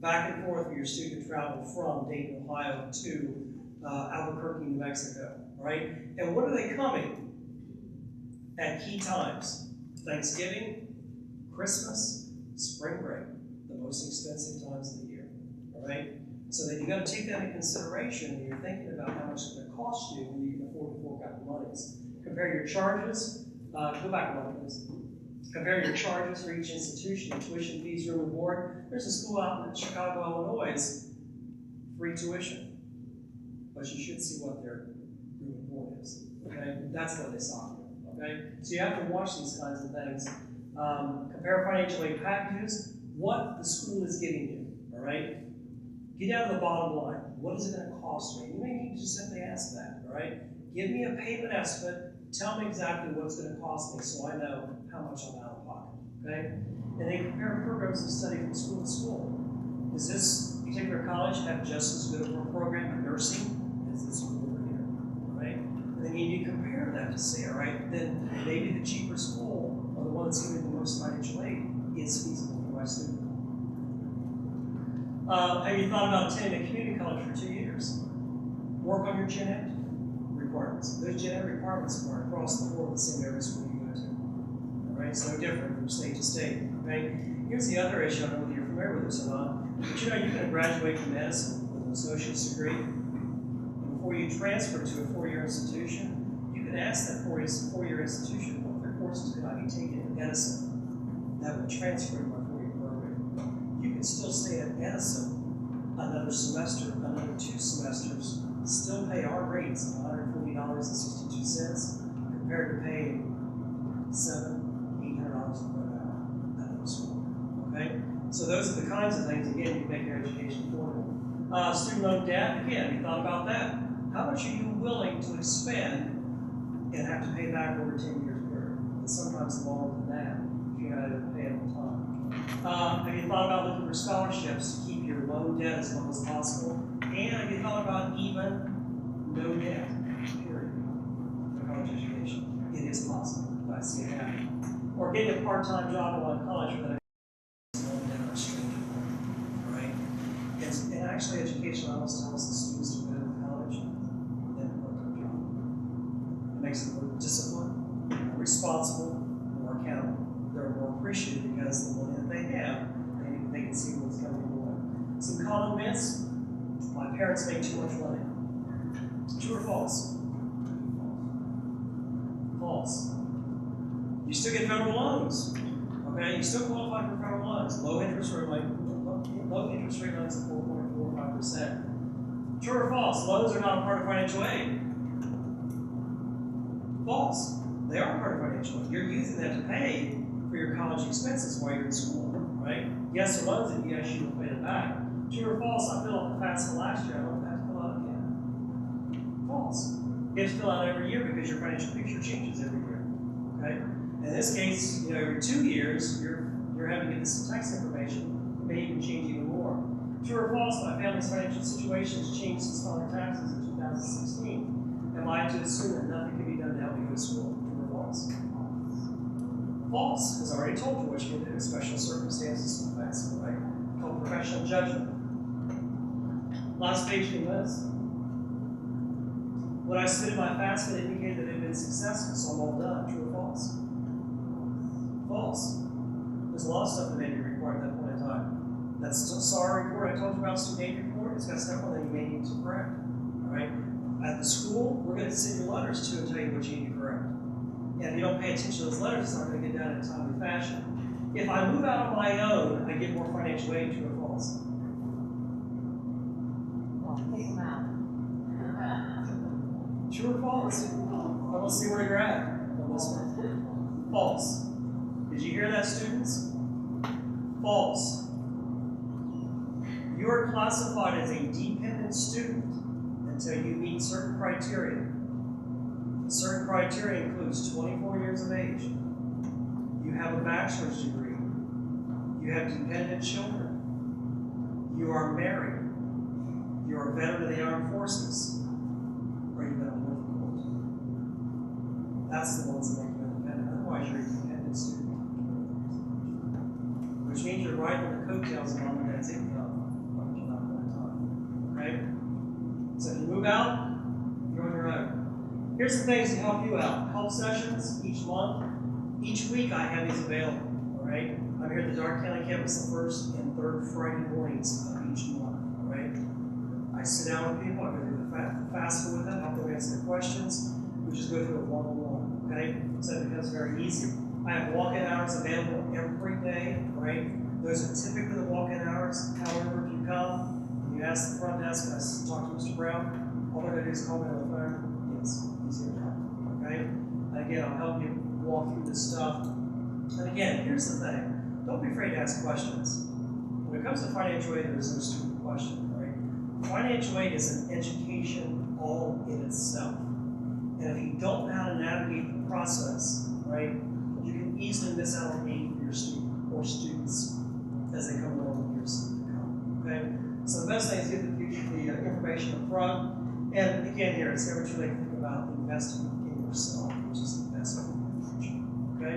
back and forth for your student to travel from Dayton, Ohio to Albuquerque, New Mexico, right? And when are they coming? At key times. Thanksgiving, Christmas, spring break, the most expensive times of the year, all right? So that you got to take that into consideration when you're thinking about how much it's going to cost you when you can afford to fork out the monies. Compare your charges, go back one, please. Compare your charges for each institution, your tuition fees, room and board. There's a school out in Chicago, Illinois, free tuition. But you should see what their room and board is, okay? That's what they saw, okay? So you have to watch these kinds of things. Compare financial aid packages, what the school is giving you, all right? Get down to the bottom line. What is it going to cost me? You may need to just simply ask that, all right? Give me a payment estimate. Tell me exactly what's going to cost me so I know how much I'm out of pocket, okay? And then compare programs of study from school to school. Does this particular college have just as good of a program in nursing as this school over here, all right? And then you need to compare that to say, all right, then maybe the cheaper school or the one that's giving the most financial aid is feasible for my student. Have you thought about attending a community college for 2 years? Work on your gen ed requirements. Those gen ed requirements are across the board the same every school you go to. All right, it's no different from state to state. Okay? Here's the other issue. I don't know whether you're familiar with this or not, but you know you can graduate from medicine with an associate's degree. And before you transfer to a 4-year institution, you can ask that 4-year institution what their courses could I be taking Edison that would transfer to my 4-year program. You can still stay at Edison another semester, another 2 semesters, still pay our rates of $140.62 compared to paying $700-800 per hour at another school. Okay? So those are the kinds of things, again, you make your education affordable. Student loan debt, again, you thought about that? How much are you willing to expend and have to pay back over 10 years period? And sometimes longer than that if you had to pay it on time. Have you thought about looking for scholarships to keep your loan debt as low as possible? And have you thought about even no debt, period, for college education? It is possible. I see it happening. Or getting a part-time job while in college for that loan debt or stream, right? And actually, education always tells the students to go to college than a part-time job. It makes them more disciplined, more responsible, more accountable. They're more appreciative because the money that they have, they can see what's coming away. Some common myths: my parents make too much money. True or false? False. You still get federal loans. Okay, you still qualify for federal loans. Low interest rate loans at 4.45%. True or false? Loans are not a part of financial aid. False. They are part of financial aid. You're using that to pay for your college expenses while you're in school, right? Yes, there are loans that yes, you will pay them back. True or false? I filled out the FAFSA last year. I don't have to fill out again. False. You have to fill out every year because your financial picture changes every year. Okay? In this case, every 2 years, you're having to get this tax information. It may even change even more. True or false? My family's financial situation has changed since filing taxes in 2016. Am I to assume that nothing can be done to help you go to school? True or false? False, because I already told you what you can do. Special circumstances and facts, right? Called professional judgment. Last page in this. When I submitted my FAFSA, it indicated that it had been successful, so I'm all done. True or false? False. There's a lot of stuff that may be required at that point in time. That SAR report I told you about, student aid report, it's got stuff on that you may need to correct. All right? At the school, we're going to send you letters to and tell you what you need to correct. And if you don't pay attention to those letters, it's not going to get done in a timely fashion. If I move out on my own, I get more financial aid. True or false? Well, take them out. True or false? Let's see where you're at on this one. False. Did you hear that, students? False. You are classified as a dependent student until you meet certain criteria. Certain criteria includes 24 years of age. You have a bachelor's degree. You have dependent children. You are married. You are a veteran of the armed forces. Or you've been on work course. That's the ones that make you independent. Otherwise, you're a dependent student. Which means you're riding on the coattails of mom and dad's income up until that point in time. Okay? So if you move out, you're on your own. Here's the things to help you out. Help sessions each month. Each week I have these available. All right? I'm here at the Dark County campus the first and third Friday mornings of each month. All right? I sit down with people, I go through the FAFSA with them, help them answer their questions. We just go through a one-on-one. Okay? So it becomes very easy. I have walk-in hours available every day. Right? Those are typically the walk-in hours. However, if you come and you ask the front desk, and I talk to Mr. Brown, all they're going to do is call me on the phone. Yes, he's here now. Okay? And again, I'll help you walk through this stuff. And again, here's the thing. Don't be afraid to ask questions. When it comes to financial aid, there's no stupid question, right? Financial aid is an education all in itself. And if you don't know how to navigate the process, right, you can easily miss out on aid for your student or students as they come along in years to come. Okay? So the best thing is get the information up front. And again, here, it's never too late to think about investing in yourself, which is the best thing in the future. Okay?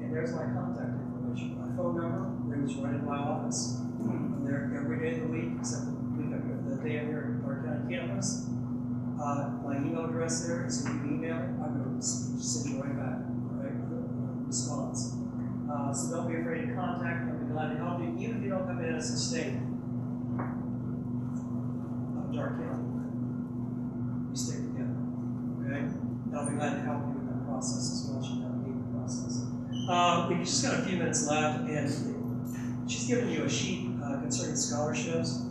And there's my contact information. My phone number rings right in my office. I'm there every day of the week, except the day I'm here at our county campus. My email address there is if you email it, I'm going to send you right back, all right, with a response. So don't be afraid to contact me. I'll be glad to help you, even if you don't come in as a state. Dark County. You stay together, okay? And I'll be glad to help you with that process as well. We've just got a few minutes left, and she's given you a sheet concerning scholarships.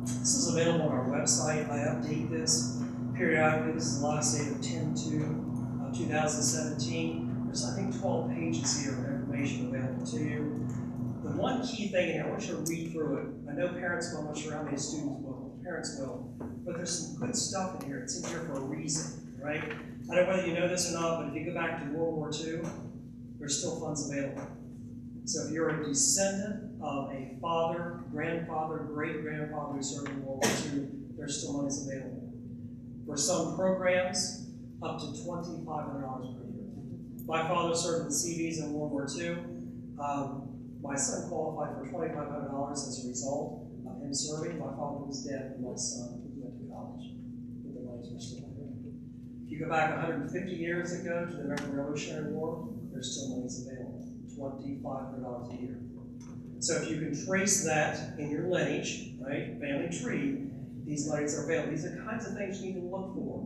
This is available on our website. I update this periodically. This is the last date of 10/2/2017. There's, I think, 12 pages here of information available to you. The one key thing in here, I want you to read through it. I know parents will, I'm not sure how many students will, parents will, but there's some good stuff in here. It's in here for a reason, right? I don't know whether you know this or not, but if you go back to World War II, there's still funds available. So if you're a descendant of a father, grandfather, great-grandfather who served in World War II, there's still monies available. For some programs, up to $2,500 per year. My father served in the Seabees in World War II. My son qualified for $2,500 as a result of him serving. My father was dead when my son went to college, but the monies were still there. If you go back 150 years ago to the American Revolutionary War, there's still monies available, $2,500 a year. So if you can trace that in your lineage, right, family tree, these monies are available. These are the kinds of things you need to look for.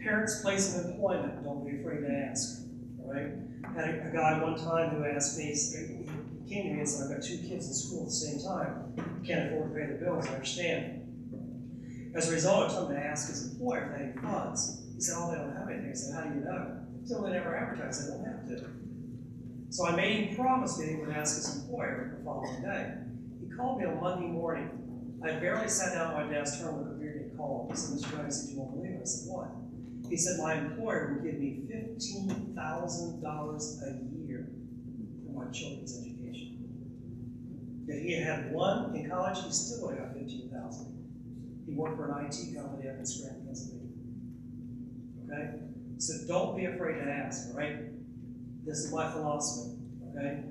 Parents' place of employment, don't be afraid to ask, all right? I had a guy one time who asked me, he came to me and said, I've got 2 kids in school at the same time. Can't afford to pay the bills, I understand. As a result, I told him to ask his employer if they had any funds. He said, oh, they don't have anything. I said, how do you know? He said, well, they never advertise, they don't have to. So I made him promise that he would ask his employer the following day. He called me on Monday morning. I barely sat down at my desk, turned on the computer, and he called. He said, Mr. Wright, I said, you won't believe it. I said, what? He said, my employer would give me $15,000 a year for my children's education. If he had had one in college, he still would have got $15,000. He worked for an IT company up in Scranton, Pennsylvania. Okay? So don't be afraid to ask, all right? This is my philosophy, okay?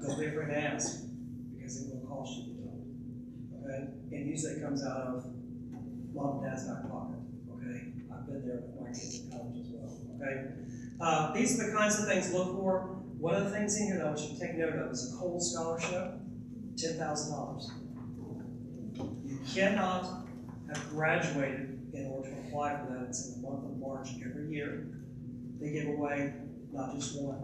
Don't be afraid to ask, because it will cost you to do it, okay? And usually it comes out of mom and dad's back pocket, okay? I've been there with my kids in college as well, okay? These are the kinds of things to look for. One of the things in here that I want you to take note of is a Cole Scholarship, $10,000. You cannot have graduated in order to apply for that. It's in the month of March every year. They give away not just one,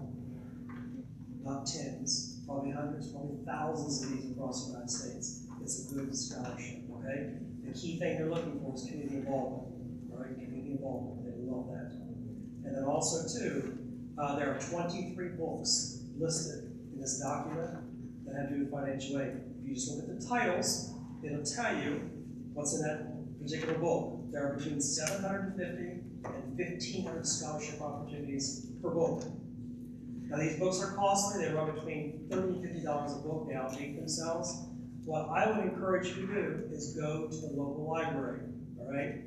not tens, probably hundreds, probably thousands of these across the United States. It's a good scholarship, okay? The key thing they're looking for is community involvement, all right? Community involvement, they love that. And then also, too, there are 23 books listed in this document that have to do with financial aid. If you just look at the titles, it'll tell you what's in that particular book. There are between 750 and 1,500 scholarship opportunities per book. Now these books are costly. They run between $30 and $50 a book. They outdate themselves. What I would encourage you to do is go to the local library, all right?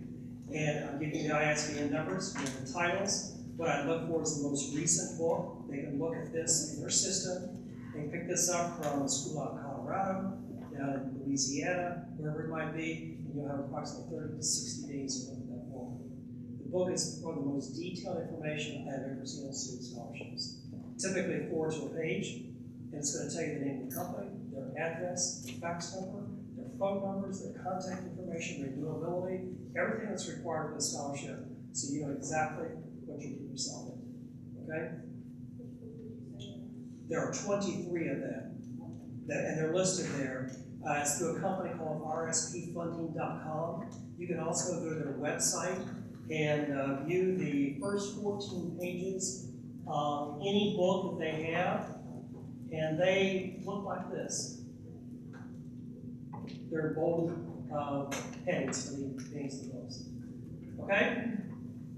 And I'm giving you the ISBN numbers, you know, the titles. What I look for is the most recent book. They can look at this in their system. They can pick this up from a school out in Colorado, down in Louisiana, wherever it might be, and you'll have approximately 30 to 60 days to look at that book. The book is one of the most detailed information I've ever seen on student scholarships. Typically 4 to a page, and it's going to tell you the name of the company, their address, their fax number, their phone numbers, their contact information, their durability, everything that's required for the scholarship, so you know exactly what you get yourself in. Okay? There are 23 of them, and they're listed there. It's through a company called rspfunding.com. You can also go to their website and view the first 14 pages of any book that they have, and they look like this. They're bold headings for the names of the books. Okay?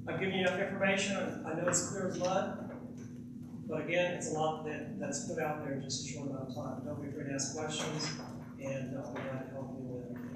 I've given you enough information. I know it's clear as mud, but again, it's a lot that's put out there in just a short amount of time. Don't be afraid to ask questions, and I'll be glad to help you with everything.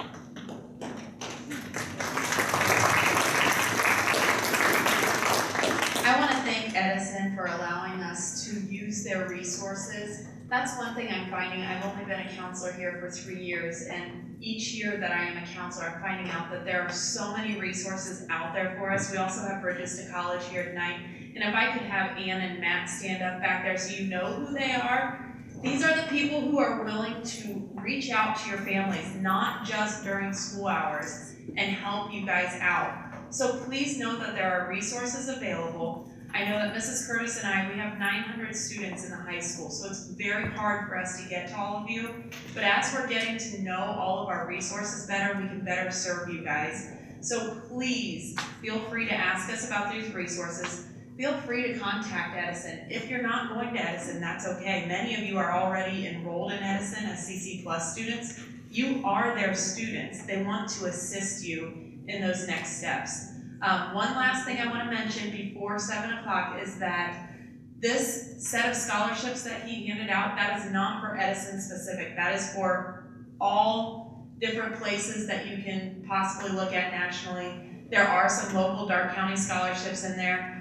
I want to thank Edison for allowing us to use their resources. That's one thing I'm finding. I've only been a counselor here for 3 years, and each year that I am a counselor, I'm finding out that there are so many resources out there for us. We also have Bridges to College here tonight, and if I could have Ann and Matt stand up back there so you know who they are. These are the people who are willing to reach out to your families, not just during school hours, and help you guys out. So please know that there are resources available. I know that Mrs. Curtis and I, we have 900 students in the high school, so it's very hard for us to get to all of you. But as we're getting to know all of our resources better, we can better serve you guys. So please feel free to ask us about these resources. Feel free to contact Edison. If you're not going to Edison, that's okay. Many of you are already enrolled in Edison as CC Plus students. You are their students. They want to assist you in those next steps. One last thing I want to mention before 7 o'clock is that this set of scholarships that he handed out, that is not for Edison specific. That is for all different places that you can possibly look at nationally. There are some local Dark County scholarships in there.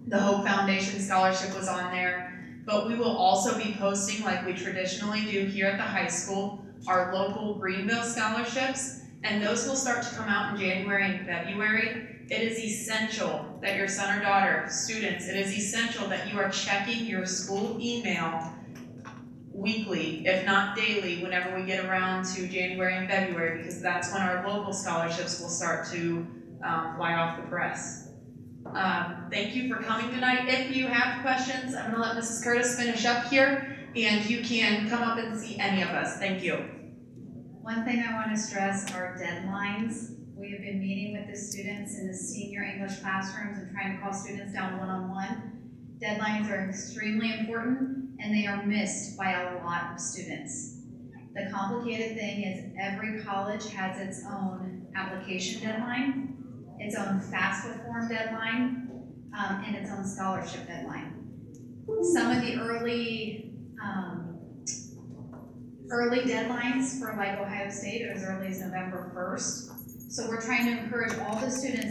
The Hope Foundation scholarship was on there. But we will also be posting, like we traditionally do here at the high school, our local Greenville scholarships. And those will start to come out in January and February. It is essential that your son or daughter, students, it is essential that you are checking your school email weekly, if not daily, whenever we get around to January and February, because that's when our local scholarships will start to fly off the press. Thank you for coming tonight. If you have questions, I'm gonna let Mrs. Curtis finish up here, and you can come up and see any of us. Thank you. One thing I want to stress are deadlines. We have been meeting with the students in the senior English classrooms and trying to call students down one-on-one. Deadlines are extremely important and they are missed by a lot of students. The complicated thing is every college has its own application deadline, its own FAFSA form deadline, and its own scholarship deadline. Some of the early deadlines for like Ohio State are as early as November 1st. So we're trying to encourage all the students